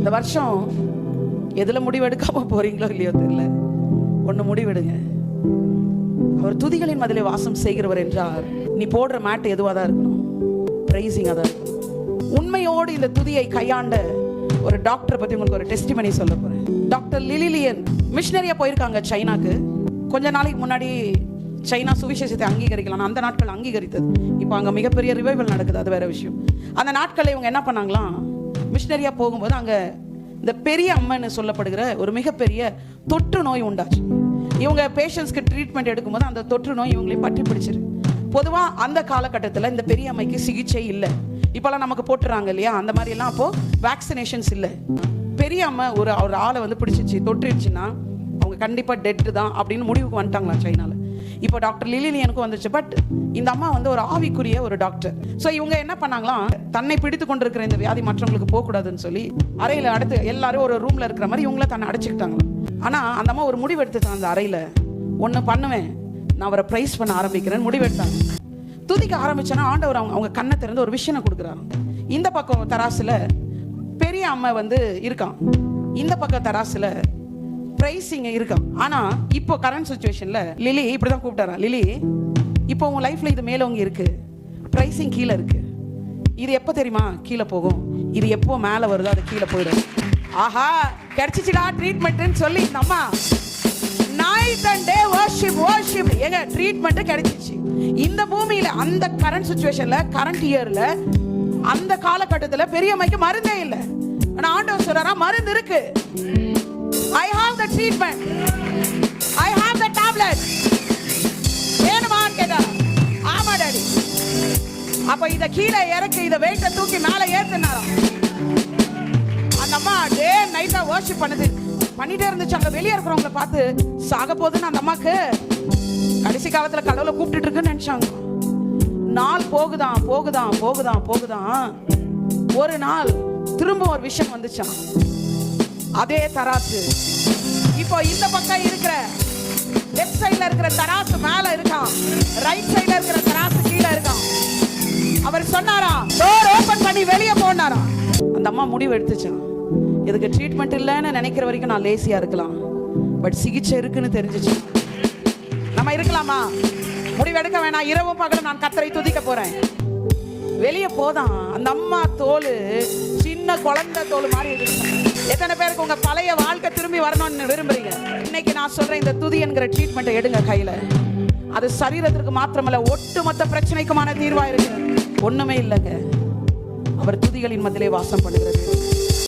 இந்த வருஷம் எதுல முடிவெடுக்காம போறீங்களோ இல்லையோ தெரியல, ஒண்ணு முடிவெடுங்க. அவர் துதிகளின் மதிலே வாசம் செய்கிறவர் என்றால் நீ போடுற மேட் எதுவாக தான் இருக்கணும், பிரைசிங்காக தான் இருக்கணும். உண்மையோடு இந்த துதியை கையாண்ட ஒரு டாக்டரை பத்தி உங்களுக்கு ஒரு டெஸ்டிமனி சொல்ல போறேன். டாக்டர் லிலிலியன் மிஷனரியா போயிருக்காங்க சைனாக்கு. கொஞ்ச நாளைக்கு முன்னாடி சைனா சுவிசேஷத்தை அங்கீகரிக்கலாம், அந்த நாட்கள் அங்கீகரித்தது. இப்போ அங்கே மிகப்பெரிய ரிவைவல் நடக்குது, அது வேற விஷயம். அந்த நாட்களில் இவங்க என்ன பண்ணாங்களாம், மிஷனரியா போகும்போது அங்கே இந்த பெரிய அம்மன்னு சொல்லப்படுகிற ஒரு மிகப்பெரிய தொற்று நோய் உண்டாச்சு. இவங்க பேஷண்ட்ஸ்க்கு ட்ரீட்மெண்ட் எடுக்கும்போது அந்த தொற்று நோய் இவங்களை பற்றி பிடிச்சிரு. பொதுவாக அந்த காலகட்டத்தில் இந்த பெரிய அம்மைக்கு சிகிச்சை இல்லை. இப்போலாம் நமக்கு போட்டுறாங்க இல்லையா, அந்த மாதிரி எல்லாம் அப்போ வேக்சினேஷன்ஸ் இல்லை. பெரிய அம்மை ஒரு ஆளை வந்து பிடிச்சிச்சு, தொற்றுச்சுன்னா அவங்க கண்டிப்பாக டெட்டு தான் அப்படின்னு முடிவுக்கு வந்துட்டாங்களா சைனாவில். இப்போ டாக்டர் லிலிலியனுக்கும் வந்துச்சு. பட் இந்த அம்மா வந்து ஒரு ஆவிக்குரிய ஒரு டாக்டர். ஸோ இவங்க என்ன பண்ணாங்களாம், தன்னை பிடித்து கொண்டிருக்கிற இந்த வியாதி மற்றவங்களுக்கு போகக்கூடாதுன்னு சொல்லி அறையில் அடுத்து எல்லாரும் ஒரு ரூம்ல இருக்கிற மாதிரி இவங்கள தன்னை அடைச்சிக்கிட்டாங்களாம். ஆனால் அந்த அம்மா ஒரு முடிவு எடுத்துட்டாங்க, அந்த அறையில் ஒன்று பண்ணுவேன், நான் அவரை ப்ரைஸ் பண்ண ஆரம்பிக்கிறேன்னு முடிவெடுத்தாங்க. துதிக்க ஆரம்பிச்சேன்னா ஆண்டவர் அவங்க கண்ணை திறந்து ஒரு விஷயம் கொடுக்குறாரு. இந்த பக்கம் தராசுல பெரிய அம்மா வந்து இருக்கான், இந்த பக்கம் தராசுல பிரைசிங் இருக்கான். ஆனா இப்போ கரண்ட் சிச்சுவேஷன்ல லிலி இப்படிதான் கூப்பிட்டாரா, லிலி இப்போ உங்க லைஃப்ல இது மேலோங்கி இருக்கு, பிரைசிங் கீழே இருக்கு. இது எப்போ தெரியுமா கீழே போகும், இது எப்போ மேலே வருதோ அது கீழே போயிடும். ஆஹா கிடைச்சிச்சுடா ட்ரீட்மெண்ட்னு சொல்லி இந்த அம்மா நைட் அண்ட் டே வர்ஷிப் எங்க ட்ரீட்மெண்ட் கிடைச்சிச்சு. இந்த பூமியில அந்த கரண்ட் சிச்சுவேஷன்ல கரண்ட் இயர்ல அந்த காலகட்டத்துல பெரிய அம்மைக்கு மருந்தே இல்லை. ஆனா ஆண்டவர் சொல்றாரா மருந்து இருக்கு. I have the treatment, I have the tablet. வேணுமான்னு கேட்டா ஆமா டாடி. அப்ப இத கீழே இறக்கி இத வெயிட்ட தூக்கி மேலே ஏத்துனாராம். அந்த அம்மா டே நைட்டா வர்ஷிப் பண்ணிட்டே இருந்துச்சு. அங்க வெளியே இருக்கிறவங்களை பார்த்து சாக போகுதுன்னு அந்த அம்மாக்கு கடைசி காலத்துல கடவுளை கூப்பிட்டு இருக்குன்னு நினைச்சாங்க. நாள் போகுதான். ஒரு நாள் திரும்ப ஒரு விஷயம் வந்துச்சான். அதே தராசு இப்போ இந்த பக்கம் இருக்கிற லெஃப்ட் சைடுல இருக்கிற தராசு மேல இருக்கான், ரைட் சைடுல இருக்கிற தராசு கீழே இருக்கான். அவர் சொன்னாரா டோர் ஓபன் பண்ணி வெளியே போனாரா. அந்த அம்மா முடிவு எடுத்துச்சான், இதுக்கு ட்ரீட்மெண்ட் இல்லைன்னு நினைக்கிற வரைக்கும் நான் லேசியா இருக்கலாம், பட் சிகிச்சை இருக்குன்னு தெரிஞ்சிச்சு. நம்ம இருக்கலாமா? முடிவெடுக்க வேணாம், இரவும் பகலும் நான் கர்த்தரை துதிக்க போறேன். வெளியே போதான் அந்த அம்மா தோல் சின்ன குழந்தை தோல் மாதிரி இருக்கு. எத்தனை பேருக்கு உங்க பழைய வாழ்க்கை திரும்பி வரணும்னு விரும்புறீங்க? இன்னைக்கு நான் சொல்றேன், இந்த துதி என்கிற ட்ரீட்மெண்ட்டை எடுங்க கையில. அது சரீரத்திற்கு மாத்திரமல்ல ஒட்டுமொத்த பிரச்சனைக்குமான தீர்வா இருக்கு. ஒண்ணுமே இல்லைங்க, அவர் துதிகளின் மத்தியிலே வாசம் பண்ணுகிறது.